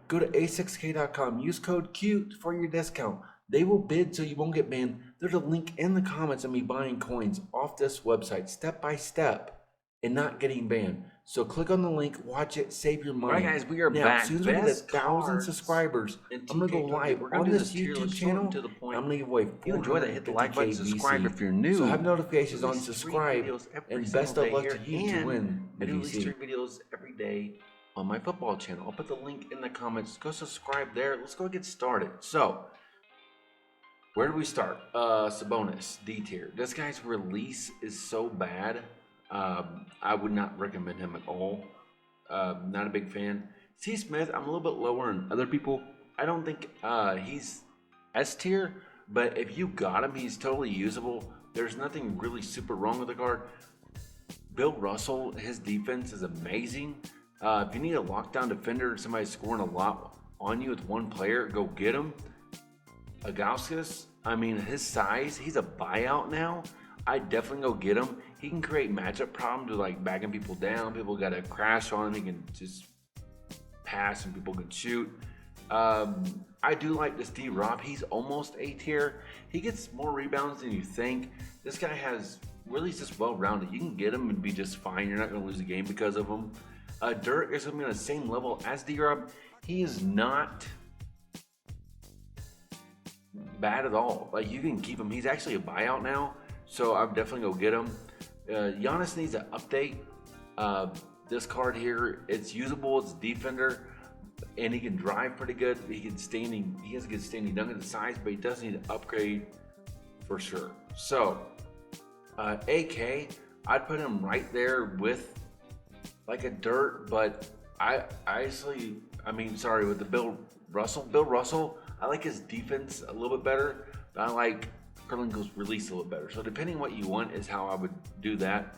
Go to a6k.com. Use code CUTE for your discount. They will bid so you won't get banned. There's a link in the comments of me buying coins off this website step by step and not getting banned. So click on the link, watch it, save your money. All right, guys, we are now, back. As soon as we get 1,000 cards subscribers, in I'm gonna go TK live We're gonna on do this tier YouTube list, channel. short and to the point. I'm gonna give away If you enjoy that, hit the like button, 450K subscribe VC. if you're new. So have notifications on, Release 3 subscribe, videos every and single best of day luck here, to you to and win I the do release VC. 3 videos every day on my football channel. I'll put the link in the comments. Go subscribe there. Let's go get started. So, where do we start? Sabonis, D tier. This guy's release is so bad. I would not recommend him at all. Not a big fan. C. Smith, I'm a little bit lower than other people. I don't think he's S tier, but if you got him, he's totally usable. There's nothing really super wrong with the card. Bill Russell, his defense is amazing. If you need a lockdown defender, somebody scoring a lot on you with one player, go get him. Agauskas, I mean, his size, he's a buyout now. I'd definitely go get him. He can create matchup problems with like backing people down. People got to crash on him. He can just pass and people can shoot. I do like this D-Rob. He's almost A tier. He gets more rebounds than you think. This guy has really just well-rounded. You can get him and be just fine. You're not going to lose a game because of him. Dirk is going to be on the same level as D-Rob. He is not bad at all. Like, you can keep him. He's actually a buyout now, so I'm definitely go get him. Giannis needs an update. This card here, it's usable. It's a defender, and he can drive pretty good. He has a good standing dunk at the size, but he does need an upgrade for sure. So, AK, I'd put him right there with like a Dirt, but with the Bill Russell, I like his defense a little bit better, but I like Kurlingo's release a little better. So depending on what you want is how I would do that.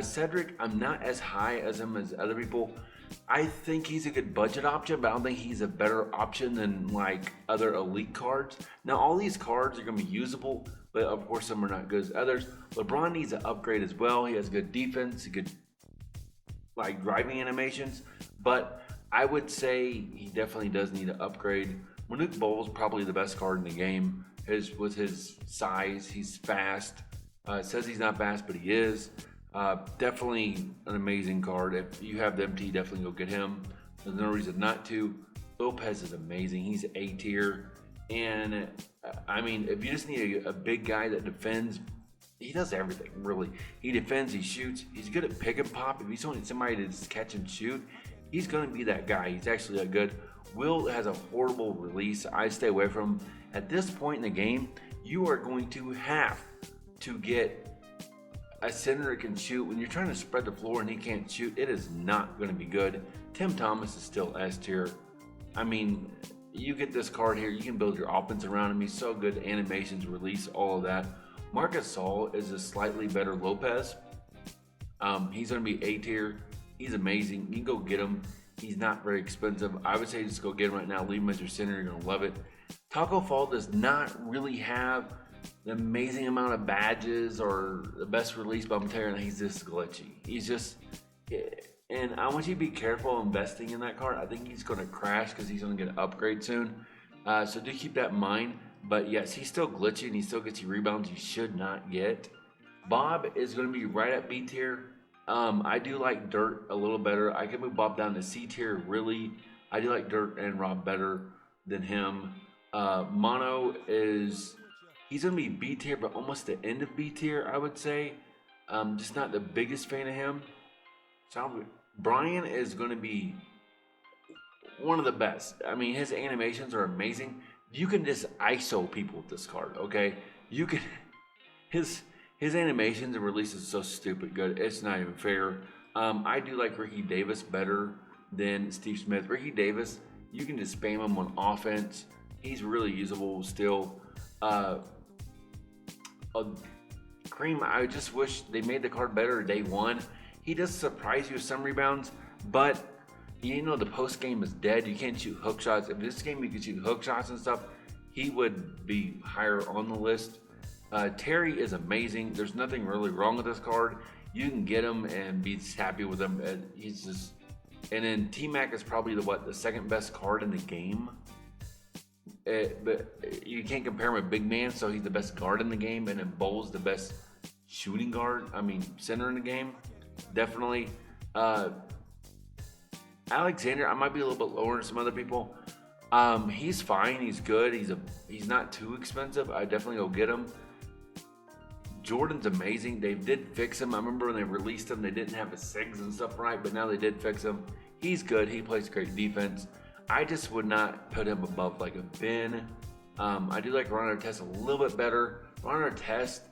Cedric, I'm not as high as him as other people. I think he's a good budget option, but I don't think he's a better option than like other elite cards. Now all these cards are going to be usable, but of course some are not good as others. LeBron needs an upgrade as well. He has good defense, good like driving animations, but I would say he definitely does need an upgrade. Manute Bol is probably the best card in the game. With his size, he's fast. Says he's not fast, but he is. Definitely an amazing card. If you have the MT, definitely go get him. There's no reason not to. Lopez is amazing. He's A tier. And I mean, if you just need a big guy that defends, he does everything, really. He defends, he shoots. He's good at pick and pop. If you just want somebody to just catch and shoot, he's going to be that guy. He's actually that good. Will has a horrible release. I stay away from him. At this point in the game, you are going to have to get a center that can shoot. When you're trying to spread the floor and he can't shoot, it is not going to be good. Tim Thomas is still S tier. I mean, you get this card here, you can build your offense around him. He's so good. Animations, release, all of that. Marcus Gasol is a slightly better Lopez. He's going to be A tier. He's amazing. You can go get him. He's not very expensive. I would say just go get him right now. Leave him as your center. You're going to love it. Taco Fall does not really have the amazing amount of badges or the best release, but I'm telling you, he's just glitchy. He's just, and I want you to be careful investing in that card. I think he's going to crash because he's going to get an upgrade soon. So do keep that in mind. But yes, he's still glitchy and he still gets you rebounds you should not get. Bob is going to be right at B tier. I do like Dirt a little better. I can move Bob down to C tier, really. I do like Dirt and Rob better than him. Mono he's going to be B tier, but almost the end of B tier, I would say. Just not the biggest fan of him. So Brian is going to be one of the best. I mean, his animations are amazing. You can just ISO people with this card, okay? You can, his animations and releases are so stupid good. It's not even fair. I do like Ricky Davis better than Steve Smith. Ricky Davis, you can just spam him on offense. He's really usable still. Cream, I just wish they made the card better day one. He does surprise you with some rebounds, but you know the post game is dead. You can't shoot hook shots. If this game you could shoot hook shots and stuff, he would be higher on the list. Terry is amazing. There's nothing really wrong with this card. You can get him and be happy with him. He's just And then T-Mac is probably the second best card in the game. But you can't compare him with Big Man, so he's the best guard in the game, and then Bull's the best shooting guard. Center in the game. Definitely. Alexander, I might be a little bit lower than some other people. He's fine. He's good. He's not too expensive. I definitely go get him. Jordan's amazing. They did fix him. I remember when they released him, they didn't have his SIGs and stuff right, but now they did fix him. He's good. He plays great defense. I just would not put him above like a Ben. I do like Ron Artest a little bit better. Ron Artest,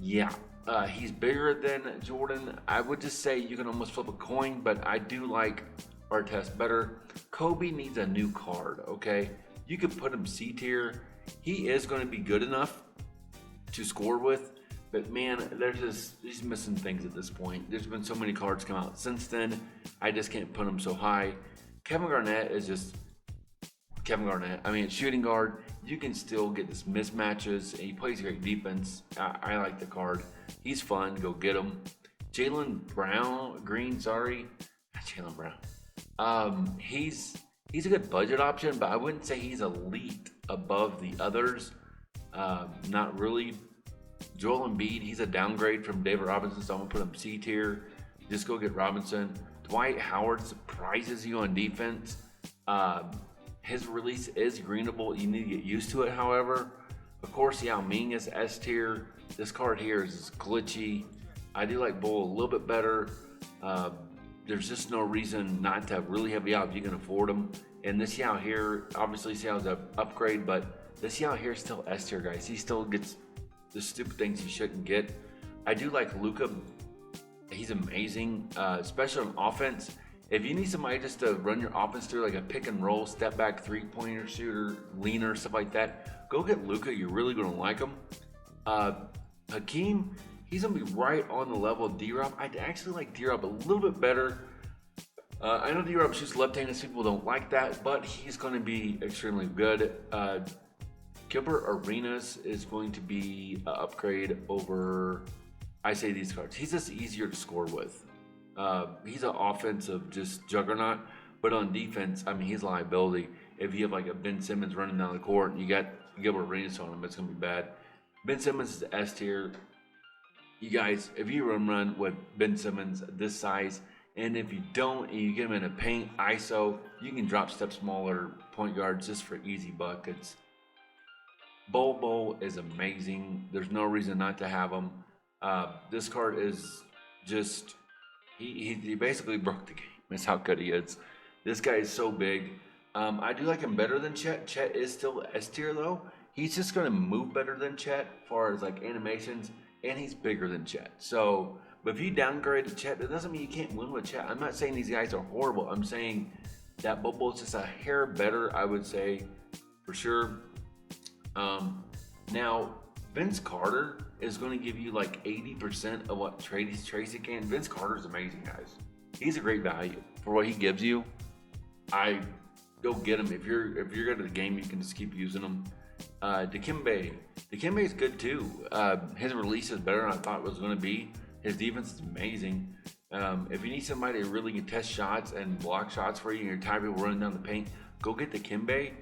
he's bigger than Jordan. I would just say you can almost flip a coin, but I do like Artest better. Kobe needs a new card, okay? You could put him C tier. He is going to be good enough to score with, but man, he's missing things at this point. There's been so many cards come out since then. I just can't put him so high. Kevin Garnett is just Kevin Garnett. Shooting guard, you can still get this mismatches, and he plays great defense. I like the card. He's fun. Go get him. Jalen Green. He's a good budget option, but I wouldn't say he's elite above the others. Not really. Joel Embiid, he's a downgrade from David Robinson, so I'm gonna put him C tier. Just go get Robinson. Dwight Howard surprises you on defense. His release is greenable. You need to get used to it, however. Of course, Yao Ming is S tier. This card here is glitchy. I do like Bull a little bit better. There's just no reason not to really have Yao if you can afford him. And this Yao here, obviously Yao's an upgrade, but this Yao here is still S tier, guys. He still gets the stupid things he shouldn't get. I do like Luka. He's amazing, especially on offense. If you need somebody just to run your offense through like a pick and roll, step back, three-pointer shooter, leaner, stuff like that, go get Luka. You're really going to like him. Hakeem, he's going to be right on the level of D-Rob. I actually like D-Rob a little bit better. I know D-Rob shoots left-handed. People don't like that, but he's going to be extremely good. Gilbert Arenas is going to be an upgrade over, I say, these cards. He's just easier to score with. He's an offensive just juggernaut, but on defense, he's a liability. If you have like a Ben Simmons running down the court and you got Gilbert Arenas on him, it's going to be bad. Ben Simmons is S tier. You guys, if you run with Ben Simmons this size, and if you don't, and you get him in a paint ISO, you can drop step smaller point guards just for easy buckets. Bol is amazing. There's no reason not to have him. This card is just, he basically broke the game. That's how good he is. This guy is so big. I do like him better than Chet. Chet is still S tier though. He's just going to move better than Chet as far as like animations, and he's bigger than Chet. So, but if you downgrade to Chet, that doesn't mean you can't win with Chet. I'm not saying these guys are horrible. I'm saying that Bol is just a hair better, I would say, for sure. Now, Vince Carter is going to give you like 80% of what Tracy can. Vince Carter is amazing, guys. He's a great value for what he gives you. I go get him. If you're good at the game, you can just keep using him. Dikembe is good too. His release is better than I thought it was going to be. His defense is amazing. If you need somebody to really can test shots and block shots for you, and you're tired of people running down the paint, go get Dikembe.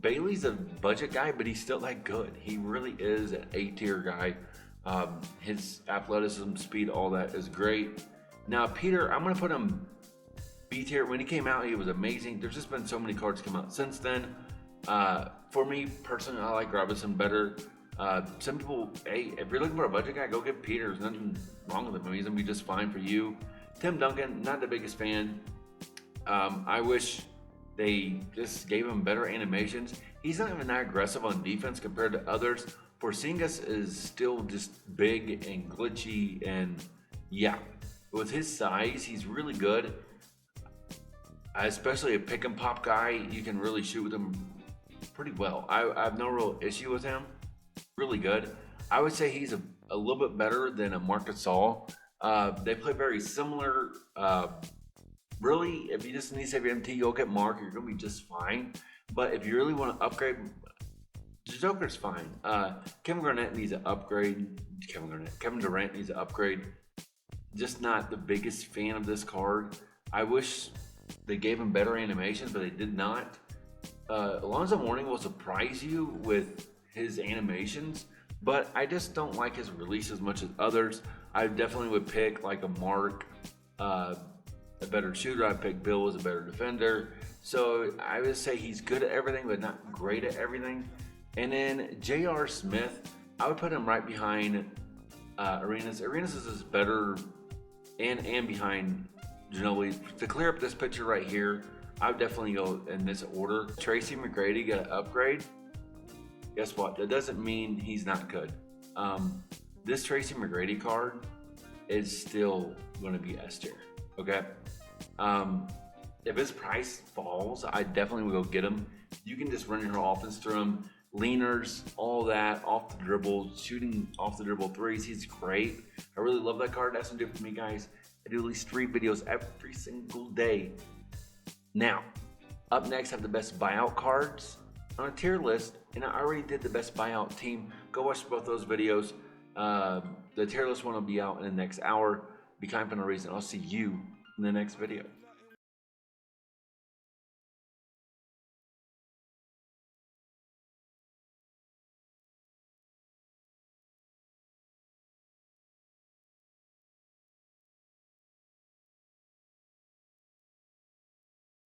Bailey's a budget guy, but he's still that good. He really is an A-tier guy. His athleticism, speed, all that is great. Now, Peter, I'm going to put him B-tier. When he came out, he was amazing. There's just been so many cards come out since then. For me, personally, I like Robinson better. Some people, hey, if you're looking for a budget guy, go get Peter. There's nothing wrong with him. He's going to be just fine for you. Tim Duncan, not the biggest fan. I wish they just gave him better animations. He's not even that aggressive on defense compared to others. Porzingis is still just big and glitchy, and with his size, he's really good. Especially a pick and pop guy, you can really shoot with him pretty well. I have no real issue with him. Really good. I would say he's a little bit better than a Marc Gasol. They play very similar. Really, if you just need to save your MT, go get Mark. You're going to be just fine. But if you really want to upgrade, Joker's fine. Kevin Garnett needs an upgrade. Kevin Durant needs an upgrade. Just not the biggest fan of this card. I wish they gave him better animations, but they did not. Alonzo Mourning will surprise you with his animations, but I just don't like his release as much as others. I definitely would pick like a Mark, a better shooter. I'd pick Bill as a better defender. So I would say he's good at everything, but not great at everything. And then J.R. Smith, I would put him right behind Arenas. Arenas is better and behind Ginobili. To clear up this picture right here, I would definitely go in this order. Tracy McGrady got an upgrade. Guess what? That doesn't mean he's not good. This Tracy McGrady card is still going to be S tier. Okay. If his price falls, I definitely will go get him. You can just run your whole offense through him. Leaners, all that, off the dribble, shooting off the dribble threes. He's great. I really love that card. That's gonna do it for me, guys. I do at least 3 videos every single day. Now, up next, I have the best buyout cards on a tier list, and I already did the best buyout team. Go watch both those videos. The tier list one will be out in the next hour. Be kind for no reason. I'll see you in the next video.